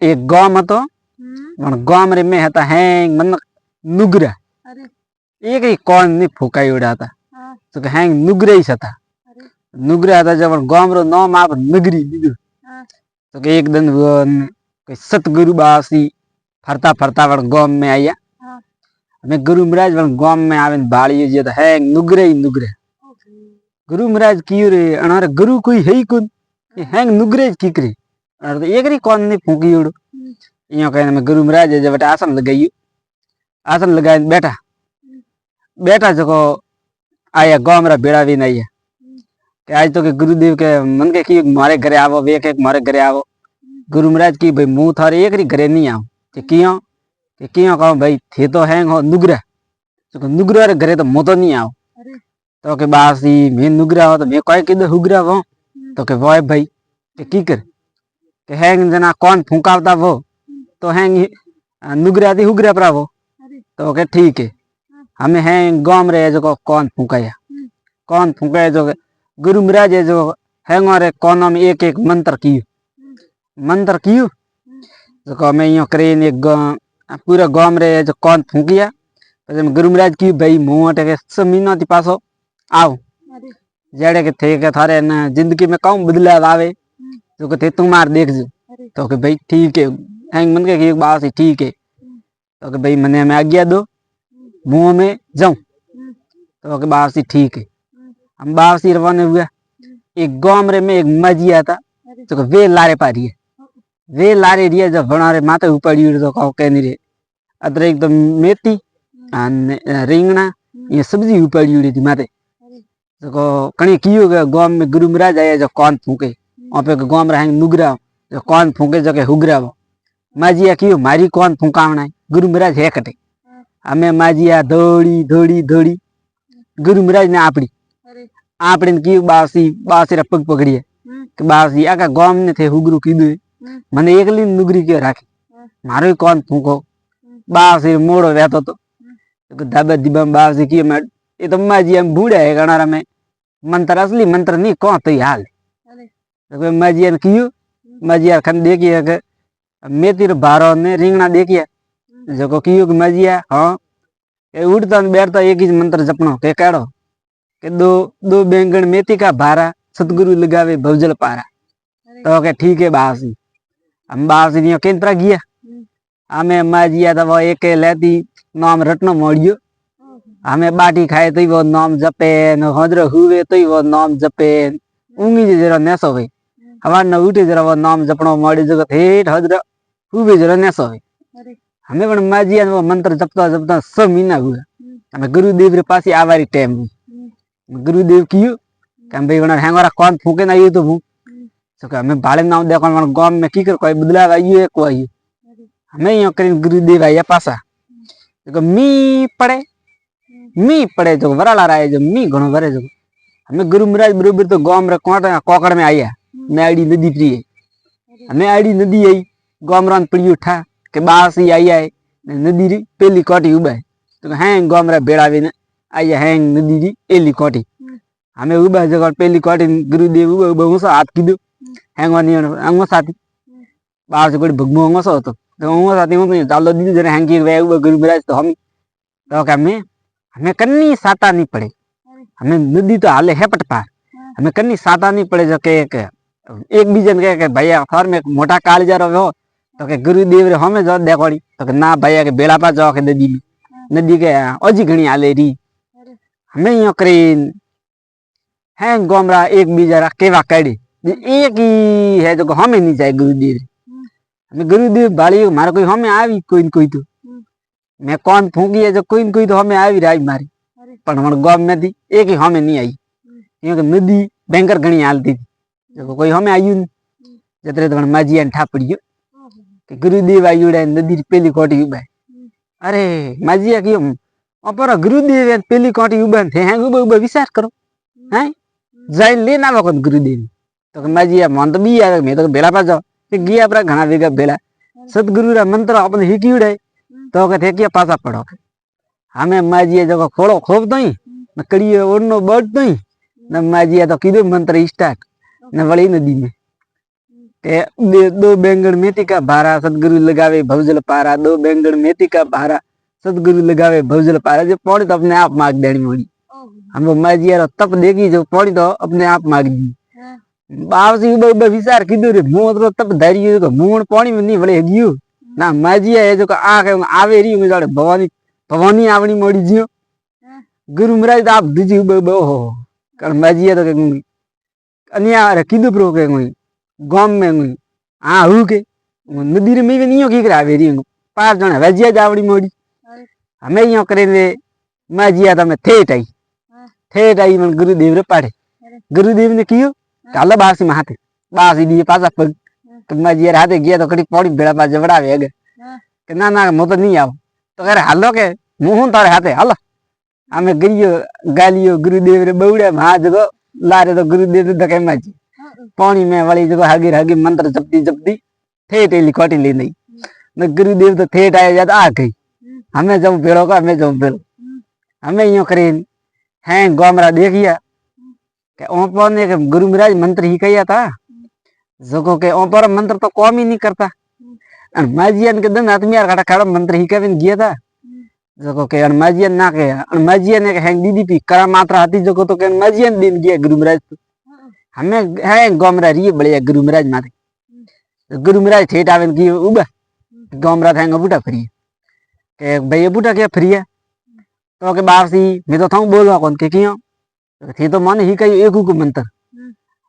एक गाम હતો પણ ગામ રે મેં હતા હેંગ મન નુગરા એક ઈ કોણ ની ફૂકાઈ ઉડ્યા હતા તો કે હેંગ નુગરે હતા નુગરા હતા જબ ગામ રો નામ આપ નગરી દીધું તો કે એક દન કોઈ सतगुरु बासी फरता फरता वण गाम में आया हमें गुरु महाराज वण गाम में आवे बाड़ी जे तो है नुगरे ही नुगरे गुरु महाराज की रे अनारे गुरु कोई है ही कौन हैंग नुगरे की करे और एक री कौन ने फूकी उड़ यो कहने में गुरु महाराज जब आसन लगाई आसन लगाए बैठा बैठा जको आया गाम रा बेड़ा भी नहीं है कि आज तो के गुरुदेव के मन के की मारे घरे आवो वे के मारे घरे आवो गुरु महाराज की भाई मुंह थारे एक री घरे नहीं आओ कि क्यों कहो भाई थे तो हैंग हो नुगरा तो नुगरा रे घरे तो मो तो नहीं आओ तो के बासी मैं नुगरा हो तो मैं कोई किधर हुगरा वो तो के वो भाई के की कर के हैंग जना कौन फूंकावता वो तो हैंग नुगरा दी हुगरा परा वो तो के ठीक है हमें हैंग गांव रे जो कौन फूंकाया जो गुरु महाराज जो हैंग रे कौन में एक एक मंत्र कियो जो को मैं यो करेन एक पूरा गांव रे जो कौन फूंकिया गुरु महाराज की भाई मुंह के समीना थी पासो आओ जेड़े के थे के थारे न जिंदगी में कौन बदलाव आवे तो के थे तुम्हार देख जो तो के भाई ठीक है हैंग मन के एक बात ठीक है तो के भाई मने में आज्ञा दो मुंह में जाऊं तो के बात ठीक है हम बात रवाना हुआ एक गांव रे में एक मजी आता तो वे लारे पा रही है वे लारे रिया जब बनारे माथे उपाड़ी तो कहो कहनी रे अदर एक तो मेथी રીંગણા ये सब्जी उपाड़ी उड़ी थी माते तो कहीं कियो गांव में गुरु महाराज आया जो कौन फूके वहाँ पे गांव में रहेंगे नुगरा जो कौन फूके जो के हुगरा वो माजिया कियो मारी कौन फूकावना है गुरु महाराज है कटे हमें माजिया दौड़ी दौड़ी दौड़ी गुरु महाराज ने आपड़ी ने कियो बासी रा पग पकड़ी है कि बासी आका गांव ने थे हुगरू कीधु मने एकली नुगरी के राखी मारो कौन फूको बासी मोड़ो रहतो तो धाबा दिबा बासी की मैं ये तो माजी हम बूढ़ा है गणारा में मंत्र असली मंत्र नहीं कौन तो हाल तो माजी ने कियो माजी खन देखिए के मेथी रो भारो ने રીંગણા देखिए जो को कियो के माजी हां ए उड़ता बैठता एक ही मंत्र जपनो के काड़ो के दो बैंगन मेथी का भारा सतगुरु लगावे भवजल पारा तो के ठीक है बासी हम बासी ने केंद्र गया हमें माजिया तो वो एक लेती नाम रटनो मोड़ियो हमें बाटी खाए तो वो नाम जपे न हजर हुए तो वो नाम जपे ऊँगी जरा नेसो भाई हवा न उठे जरा वो नाम जपनो मोड़ी जगह हेठ हजर हुए जरा नेसो भाई हमें पण माजिया वो मंत्र जपता जपता सब महीना हुआ हमें गुरुदेव रे पास आवारी टाइम गुरुदेव कियो कि भाई वना हैंगरा कौन फूके ना ये तो भू तो कि हमें भाड़े नाम देखो मन गांव में की कर कोई बदलाव आइयो को आइयो हमें यो करीन गुरुदेव आया पासा तो मी पड़े जो वराला रहा है जो मी घणो वरे जो हमें गुरु महाराज बरोबर तो गांव रे कोकड़ में आया मैं आड़ी नदी प्रिय हमें आड़ी नदी आई गांव रान पड़ी उठा के बास ही आई है नदी री पेली कोटी उबा तो हैं गांव रे बेड़ा भी ने आया हैं नदी री एली कोटी हमें उबा जगह पेली कोटी गुरुदेव उबा उसा हाथ कीधो हैंगवानी अंगो साथी बाहर से कोई भगमो अंगो सो तो अंगो साथी हूं चालो दी जरे हैंगी वे उबा गुरु महाराज तो हम तो कि हमें कन्नी साता नहीं पड़े हमें नदी तो हाले है पटपार हमें कन्नी साता नहीं पड़े जो के एक बीजन के भैया खर में मोटा कालजा रो तो के गुरुदेव रे हमें जो देखोड़ी तो के ना भैया के बेड़ा पा जाओ के नदी के अजी घणी हाले री हमें यो करीन है गोमरा एक बीजा केवा काढ़ी एक ही है जो हमें नहीं जाए गुरुदेव हमें गुरुदेव बाली मारे कोई हमें आवी कोई तो मैं कौन फूकी है जो कोई तो हमें आई रही मारी पर हमारे गांव में थी एक ही हमें नहीं आई क्योंकि नदी बैंकर घनी हालती थी जो कोई हमें आई नहीं जतरे तो माजिया ठा पड़ियो कि गुरुदेव आई उड़े नदी पेली कोटी उबा अरे माजिया क्यों अपर गुरुदेव पेली कोटी उबा थे हैं उबा विचार करो हैं जाए लेना वक्त गुरुदेव तो माजिया मन तो बी आ मैं तो बेला पा जाओ गया अपना घना वेगा बेला सतगुरु रा मंत्र अपन हिकी उड़े तो कहते क्या पासा पड़ो हमें माजिया जगह खोलो खोप दई न कड़िए ओढ़नो बढ़ दई न माजिया तो किधर मंत्र स्टार्ट न वड़ी नदी में के दो बैंगन मेथी का भारा सतगुरु लगावे भवजल पारा, दो बैंगन मेथी का भारा सतगुरु लगावे भवजल पारा। जो पौड़ी तो अपने आप मांग देनी मोड़ी। हम माँ जी यार तप देखी जो पौड़ी तो अपने आप मांग दी। बाप से उब विचार कीधु रे मुंह तो तप धैर्य तो मुंह पानी में नहीं वळे गयो ना। माँ जी है जो आ के आवे री मुझे भवानी भवानी आवनी मोड़ी जियो गुरु महाराज आप दीजी उब हो कर माँ जी है तो के अन्या रे कीधु प्रो के गांव में हाँ हु के नदी रे में नहीं की करावे री पार जण वजिया जावड़ी मोड़ी हमें यो करे रे माँ जी आ तमे ठेठ आई मन गुरुदेव रे पाड़े। गुरुदेव ने कियो काला बासी में हाथे बासी दिए पासा पग माँ जी हाथे गया तो कड़ी पौड़ी बेड़ा पा जबड़ावे अगे के ना मो तो नहीं आओ तो कह हालो के मुंह तारे हाथे हालो हमें गिरियो गालियो गुरुदेव रे बौड़े हाँ जगो लारे तो गुरुदेव धके माँ जी पानी में वाली जगह हगी हगी मंत्र जपती जपती ठेठ एली कोटी ले नहीं न गुरुदेव तो ठेठ आया जाता आ गई हमें जाऊं पेड़ों का हमें जाऊं पेड़ो हमें यो करे हैं गोमरा देखिया के ओपर ने गुरु महाराज मंत्र ही कहिया था जो के ओपर मंत्र तो कौम ही नहीं करता माजियन के दन आदमी यार खड़ा खड़ा मंत्र ही कविन गया था जो के माजियन ना के माजियन ने हैं दीदी पी करा मात्रा आती जो तो के माजियन दिन गया गुरु महाराज तो हमें है गोमरा री बड़े गुरु महाराज माथे गुरु महाराज ठेठ आवेन की उबा गोमरा था बूटा फ्री के भाई बूटा क्या फ्री है तो के बाप सी मैं तो थाऊ बोलवा कौन के क्यों थे तो मन ही कही एक को मंत्र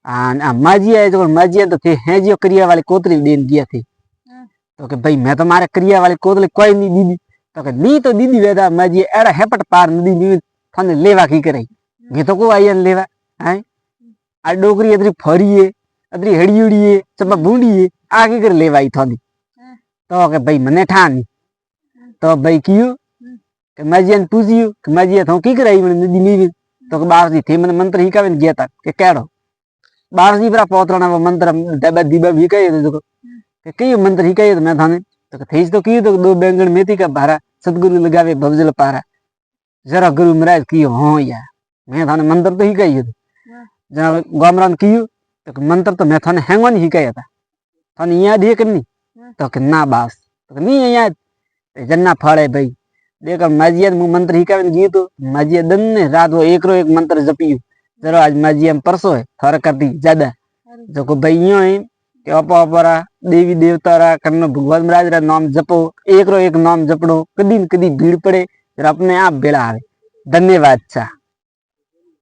आ माजी है जो माजी है तो थे हैं जो क्रिया वाले कोतरी देन किया थे तो के भाई मैं तो मारे क्रिया वाले कोतले कोई नहीं दीदी तो के नी तो दीदी वेदा माजी एड़ा हेपट पार नदी नी थाने लेवा की करे मैं तो को आयन लेवा हैं आ डोकरी अदरी फरी है अदरी हड़ीउड़ी है चपा बूंदी है आगे कर लेवाई थानी तो के भाई मने ठानी तो भाई कियो के माजियन पूछियो के माजिया थाऊ की कराई मन नदी नी तो के बाप जी थे मन मंत्र ही कावेन गया था के केड़ो बाप जी बरा पोतराना वो मंत्र दबा दीबा भी कहे तो के कई मंत्र ही कहे तो मैं थाने तो थेस तो की तो दो बैंगन मेथी का भारा सतगुरु लगावे भवजल पारा। जरा गुरु महाराज की हो यार मैं थाने मंत्र तो ही कही तो जरा गोमरान कियो तो मंत्र तो मैं थाने हैंगन ही कहे था थाने याद है करनी तो के ना बास तो नहीं याद जन्ना फड़े भाई देखो माजिया मु मंत्र ही कवन गई तो माजिया दिन ने रात वो एक मंत्र जपियो चलो आज माजिया परसों है थोड़ा करती ज्यादा जो को भाइयों है के अपरा देवी देवता रा कन्न भगवान महाराज रा नाम जपो एक नाम जपड़ो कदी न कदी भीड़ पड़े फिर अपने आप बेड़ा आवे। धन्यवाद चा।